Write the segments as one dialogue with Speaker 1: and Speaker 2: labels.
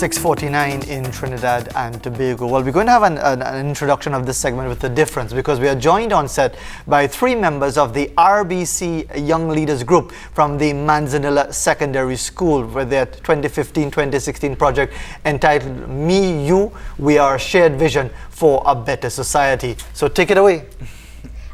Speaker 1: .49 in Trinidad and Tobago. Well, we're going to have an introduction of this segment with the difference, because we are joined on set by 3 members of the RBC Young Leaders Group from the Manzan Secondary School with their 2015-2016 project entitled Me, You, We Are a Shared Vision for a Better Society. So take it away.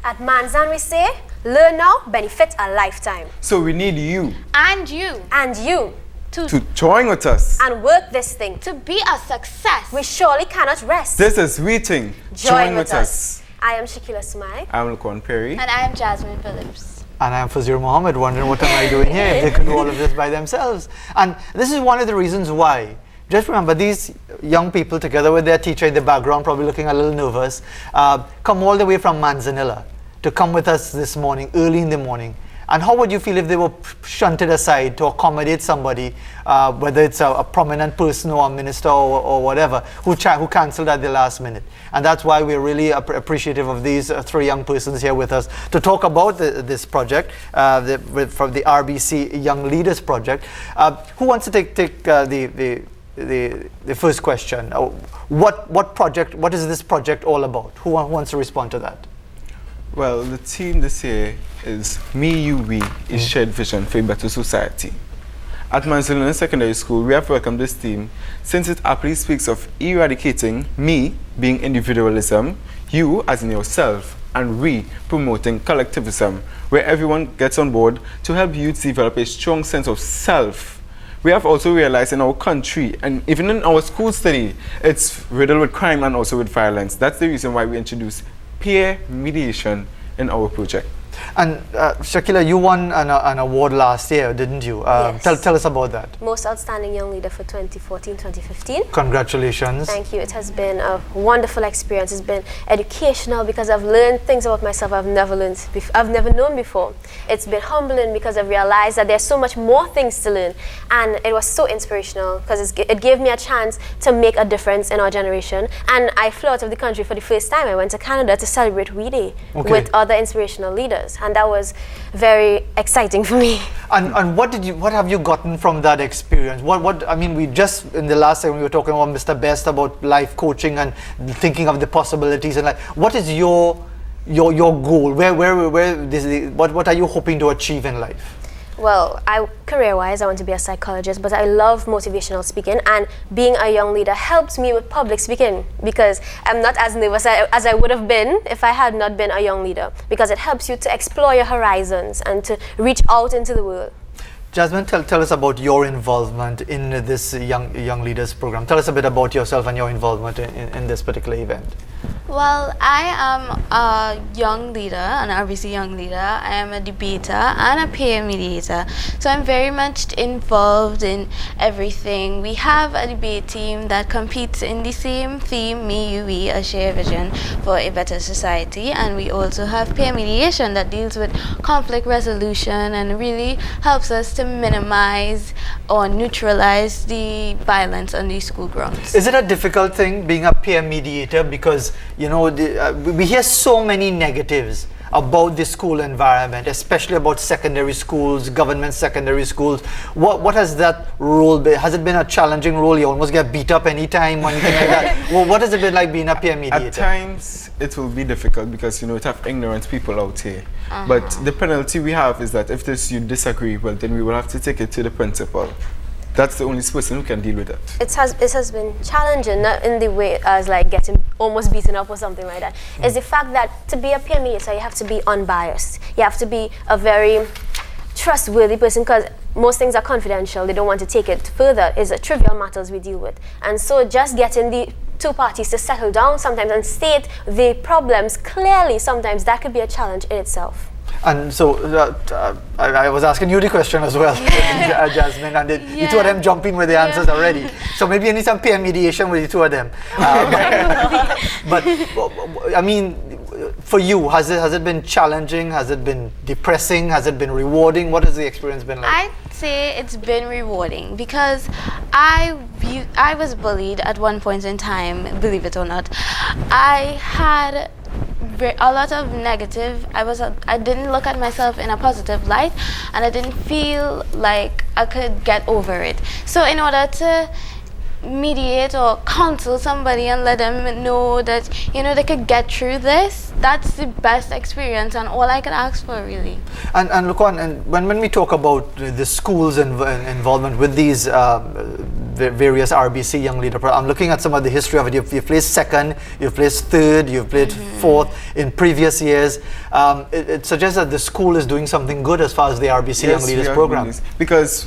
Speaker 2: At Manzan we say, learn now, benefit a lifetime.
Speaker 3: So we need you.
Speaker 4: And you.
Speaker 2: And you.
Speaker 3: To join with us
Speaker 2: and work this thing
Speaker 4: to be a success.
Speaker 2: We surely cannot rest.
Speaker 3: This is We Think. Join with us.
Speaker 2: I am Shakila Smai.
Speaker 3: I'm Laquan Perry.
Speaker 4: And I am Jasmine Phillips.
Speaker 1: And I'm Fazir Mohammed, wondering what am I doing here if they could do all of this by themselves. And this is one of the reasons why. Just remember, these young people, together with their teacher in the background, probably looking a little nervous, come all the way from Manzanilla to come with us this morning, early in the morning. And how would you feel if they were shunted aside to accommodate somebody, whether it's a prominent person or a minister or whatever, who cancelled at the last minute? And that's why we're really appreciative of these 3 young persons here with us to talk about this project from the RBC Young Leaders Project. Who wants to take the first question? What is this project all about? Who wants to respond to that?
Speaker 3: Well, the theme this year is Me, You, We is Shared Vision for a Better Society. At Manzan Secondary School, we have welcomed this theme since it aptly speaks of eradicating me being individualism, you as in yourself, and we promoting collectivism, where everyone gets on board to help youths develop a strong sense of self. We have also realized in our country, and even in our school study, it's riddled with crime and also with violence. That's the reason why we introduced peer mediation in our project.
Speaker 1: And Shakila, you won an award last year, didn't you?
Speaker 2: Yes.
Speaker 1: Tell us about that.
Speaker 2: Most Outstanding Young Leader for 2014-2015.
Speaker 1: Congratulations.
Speaker 2: Thank you. It has been a wonderful experience. It's been educational because I've learned things about myself I've never known before. It's been humbling because I've realized that there's so much more things to learn. And it was so inspirational because it gave me a chance to make a difference in our generation. And I flew out of the country for the first time. I went to Canada to celebrate We Day with other inspirational leaders. And that was very exciting for me.
Speaker 1: And what have you gotten from that experience? I mean, we just in the last segment we were talking about Mr. Best about life coaching and thinking of the possibilities, and like, what is your goal? What are you hoping to achieve in life?
Speaker 2: Well, career-wise, I want to be a psychologist, but I love motivational speaking, and being a young leader helps me with public speaking because I'm not as nervous as I would have been if I had not been a young leader, because it helps you to explore your horizons and to reach out into the world.
Speaker 1: Jasmine, tell us about your involvement in this young leaders program. Tell us a bit about yourself and your involvement in this particular event.
Speaker 4: Well, I am a young leader, an RBC young leader. I am a debater and a peer mediator. So I'm very much involved in everything. We have a debate team that competes in the same theme, Me, You, We, a shared vision for a better society. And we also have peer mediation that deals with conflict resolution and really helps us to minimize or neutralize the violence on these school grounds.
Speaker 1: Is it a difficult thing being a peer mediator? Because we hear so many negatives about the school environment, especially about secondary schools, government secondary schools. What has that role been? Has it been a challenging role? You almost get beat up anytime or anything like that? Well, what has it been like being a peer mediator?
Speaker 3: At times, it will be difficult because, it have ignorant people out here. But the penalty we have is that if you disagree, well, then we will have to take it to the principal. That's the only person who can deal with it. It
Speaker 2: has been challenging, not in the way as like getting almost beaten up or something like that. It's the fact that to be a peer mediator, you have to be unbiased. You have to be a very trustworthy person because most things are confidential. They don't want to take it further. It's trivial matters we deal with. And so just getting the 2 parties to settle down sometimes and state the problems clearly, sometimes that could be a challenge in itself.
Speaker 1: And so I was asking you the question as well, Jasmine, and the 2 of them jump in with the answers already. So maybe you need some peer mediation with the 2 of them. But I mean, for you, has it been challenging? Has it been depressing? Has it been rewarding? What has the experience been like?
Speaker 4: I'd say it's been rewarding because I was bullied at one point in time, believe it or not. I had a lot of negative. I didn't look at myself in a positive light, and I didn't feel like I could get over it. So in order to mediate or counsel somebody and let them know that they could get through this, that's the best experience and all I could ask for, really.
Speaker 1: And look on, and when we talk about the schools involvement with these various RBC Young Leader programs, I'm looking at some of the history of it. You've placed second, you've placed third, you've placed fourth in previous years. It suggests that the school is doing something good as far as the RBC Young Leaders program.
Speaker 3: Because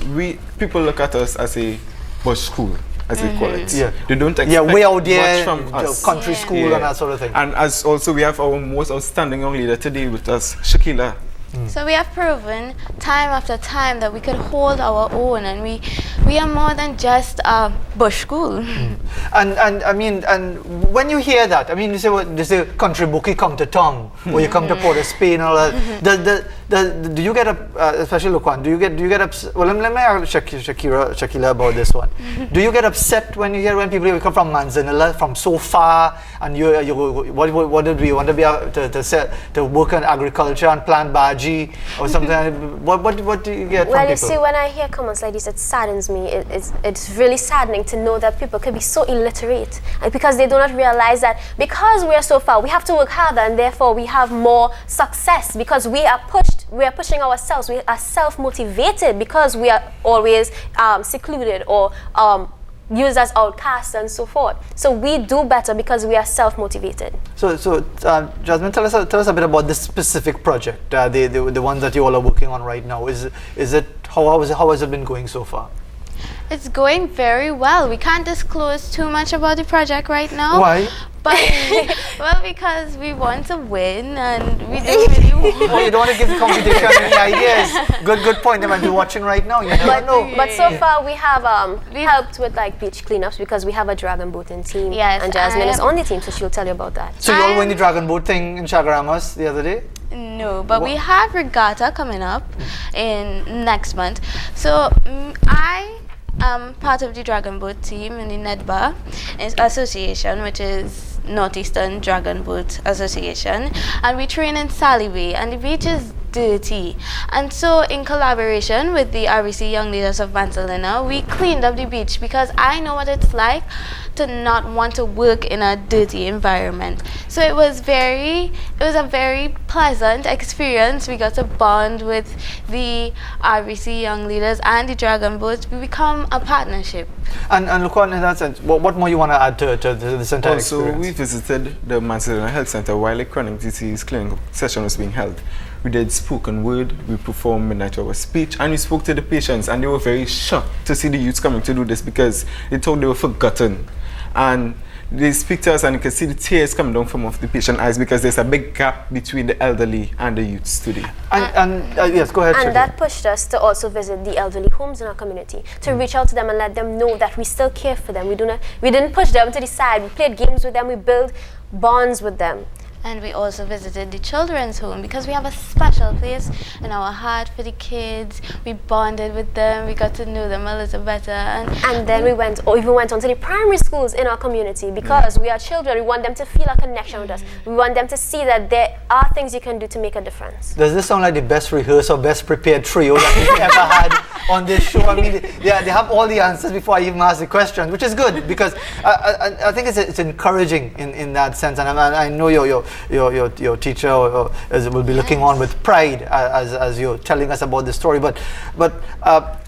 Speaker 3: people look at us as a bush school, as they call it.
Speaker 1: Yeah.
Speaker 3: They don't expect
Speaker 1: way out there,
Speaker 3: much from us.
Speaker 1: Country school and that sort of thing.
Speaker 3: And as also we have our most outstanding young leader today with us, Shakila.
Speaker 4: So we have proven time after time that we could hold our own, and we are more than just a bush school.
Speaker 1: And I mean, and when you hear that, I mean, you say country bookie come to town, or you come to Port of Spain, and all that. Do you get especially Luqman, do you get upset? Well, let me ask Shakila about this one. Do you get upset when you hear when people come from Manzan, from so far, and what did we want to be to work in agriculture and plant baji or something? What do you get from people?
Speaker 2: Well, you see, when I hear comments like this, it saddens me. It's really saddening to know that people can be so illiterate, and because they do not realize that because we are so far, we have to work harder, and therefore we have more success because we are pushing ourselves. We are self-motivated because we are always secluded or used as outcasts and so forth. So we do better because we are self-motivated.
Speaker 1: So Jasmine, tell us a bit about this specific project, the ones that you all are working on right now. How has it been going so far?
Speaker 4: It's going very well. We can't disclose too much about the project right now.
Speaker 1: Why?
Speaker 4: But well, because we want to win, and we don't really want.
Speaker 1: Oh, you don't want to give the competition any ideas. Good point. They might be watching right now. You never know.
Speaker 2: But so far we have helped with like beach cleanups because we have a dragon boating team.
Speaker 4: Yes,
Speaker 2: and Jasmine is on the team, so she'll tell you about that.
Speaker 1: So you all win the dragon boat thing in Chaguaramas the other day?
Speaker 4: No, but we have regatta coming up in next month. So I am part of the dragon boat team in the NEDBA Association, which is Northeastern Dragon Boat Association, and we train in Sally Bay, and the beach is dirty, and so in collaboration with the RBC Young Leaders of Manzan, we cleaned up the beach because I know what it's like to not want to work in a dirty environment. So it was a very pleasant experience. We got to bond with the RBC Young Leaders and the Dragon Boats. We become a partnership.
Speaker 1: And Luqman, in that sense, what more you want to add to this entire experience?
Speaker 3: Also, we visited the Manzan Health Center while a chronic disease clinic session was being held. We did spoken word, we performed midnight hour speech, and we spoke to the patients, and they were very shocked to see the youths coming to do this because they thought they were forgotten. And they speak to us and you can see the tears coming down from off the patient eyes because there's a big gap between the elderly and the youths today.
Speaker 1: Yes, go ahead.
Speaker 2: And that pushed us to also visit the elderly homes in our community, to reach out to them and let them know that we still care for them. We didn't push them to the side. We played games with them. We built bonds with them.
Speaker 4: And we also visited the children's home because we have a special place in our heart for the kids. We bonded with them, we got to know them a little better.
Speaker 2: And then we even went on to the primary schools in our community because we are children. We want them to feel a connection with us. We want them to see that there are things you can do to make a difference.
Speaker 1: Does this sound like the best rehearsed or best prepared trio that we've ever had on this show? I mean, they have all the answers before I even ask the questions, which is good because I think it's encouraging in that sense. And I know your teacher will be looking on with pride as you're telling us about the story. But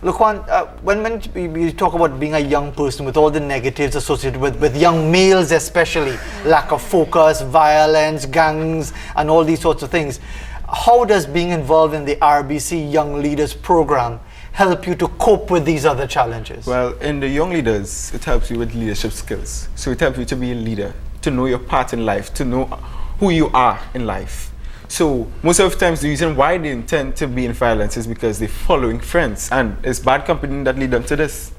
Speaker 1: Luqman, when you talk about being a young person with all the negatives associated with young males especially, lack of focus, violence, gangs, and all these sorts of things, how does being involved in the RBC Young Leaders program help you to cope with these other challenges?
Speaker 3: Well, in the Young Leaders, it helps you with leadership skills. So it helps you to be a leader, to know your part in life, to know who you are in life. So most of the times the reason why they intend to be in violence is because they're following friends, and it's bad company that lead them to this.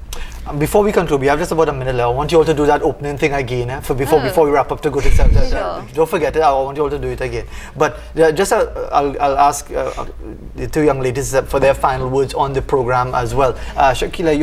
Speaker 1: Before we conclude, we have just about a minute left. I want you all to do that opening thing again before we wrap up to go to
Speaker 4: Sure.
Speaker 1: Don't forget it. I want you all to do it again. But I'll ask the two young ladies for their final words on the program as well. Shakila,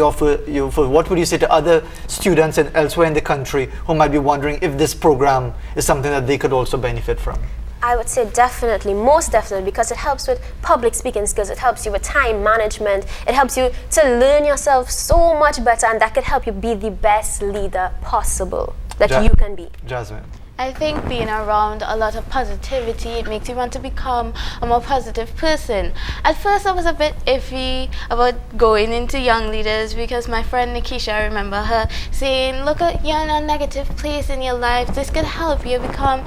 Speaker 1: what would you say to other students elsewhere in the country who might be wondering if this program is something that they could also benefit from?
Speaker 2: I would say definitely, most definitely, because it helps with public speaking skills, it helps you with time management, it helps you to learn yourself so much better, and that could help you be the best leader possible that you can be.
Speaker 1: Jasmine.
Speaker 4: I think being around a lot of positivity, it makes you want to become a more positive person. At first I was a bit iffy about going into young leaders because my friend Nikisha, I remember her saying, look, you're in a negative place in your life, this could help you become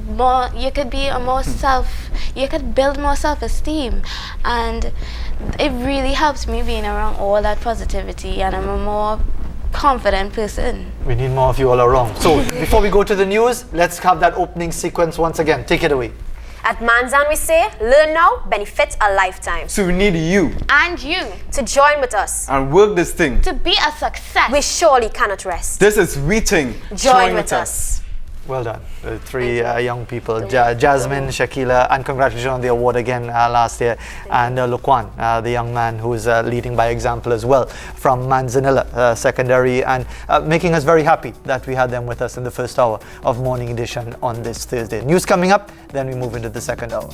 Speaker 4: more, you could be a more you could build more self-esteem, and it really helps me being around all that positivity, and I'm a more confident person.
Speaker 1: We need more of you all around. So before we go to the news, let's have that opening sequence once again. Take it away.
Speaker 2: At Manzan we say, learn now, benefits a lifetime.
Speaker 3: So we need you
Speaker 4: And you
Speaker 2: To join with us,
Speaker 3: and work this thing.
Speaker 4: to be a success.
Speaker 2: we surely cannot rest.
Speaker 3: This is reaching.
Speaker 2: Join with us.
Speaker 1: Well done. The three young people, Jasmine, Shakila, and congratulations on the award again last year. And Luqwan, the young man who's leading by example as well from Manzanilla Secondary, and making us very happy that we had them with us in the first hour of Morning Edition on this Thursday. News coming up, then we move into the second hour.